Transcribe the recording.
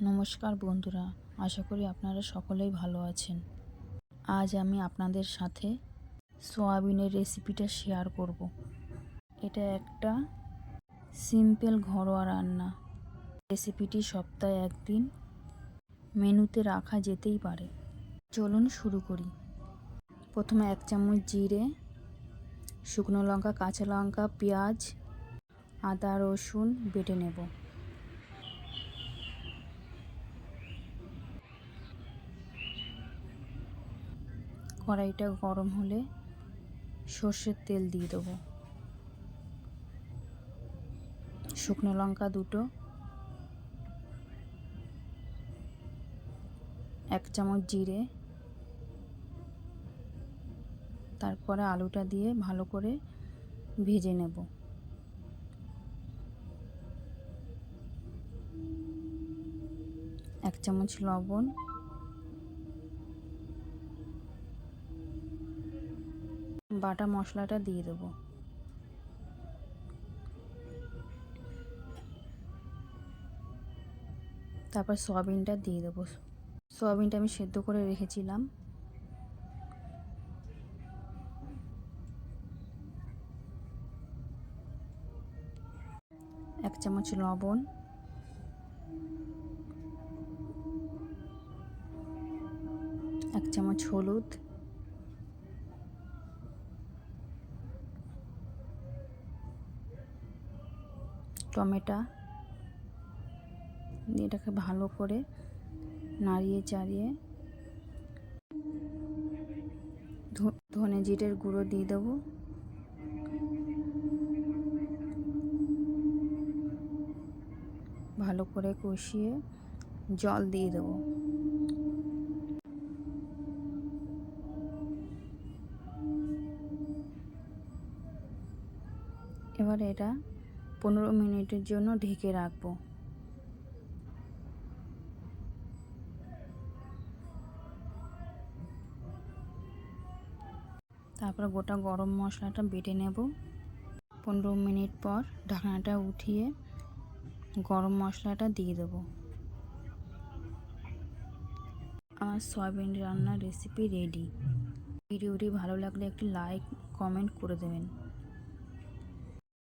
নমস্কার বন্ধুরা, আশা করি আপনারা সকলেই ভালো আছেন। আজ আমি আপনাদের সাথে সোয়াবিনের রেসিপিটা শেয়ার করব। এটা একটা সিম্পল ঘরোয়া রান্না। রেসিপিটি সপ্তাহে একদিন মেনুতে রাখা যেতেই পারে। চলুন শুরু করি। প্রথমে 1 চামচ জিরে, শুকনো লঙ্কা, কাঁচা লঙ্কা, পেঁয়াজ, আদা রসুন বেটে নেব। কড়াইটা গরম হলে সর্ষের তেল দিয়ে দেবো। শুকনো লঙ্কা দুটো, 1 চামচ জিরে, তারপরে আলুটা দিয়ে ভালো করে ভেজে নেব। এক চামচ লবণ, বাটা মশলাটা দিয়ে দেব। তারপর সয়াবিনটা দিয়ে দেবো। সয়াবিনটা আমি সেদ্ধ করে রেখেছিলাম। এক চামচ লবণ, এক চামচ হলুদ, টমেটো, এটাকে ভালো করে নাড়িয়ে চাড়িয়ে ধনে জিরের গুঁড়ো দিয়ে দেবো। ভালো করে কষিয়ে জল দিয়ে দেবো। এবার এটা 15 মিনিটের জন্য ঢেকে রাখবো। তারপর গোটা গরম মশলাটা বেটে নেব। 15 মিনিট পর ঢাকনাটা উঠিয়ে গরম মশলাটা দিয়ে দেব। আমার সয়াবিন রান্নার রেসিপি রেডি। ভিডিওটি ভালো লাগলে একটি লাইক কমেন্ট করে দেবেন।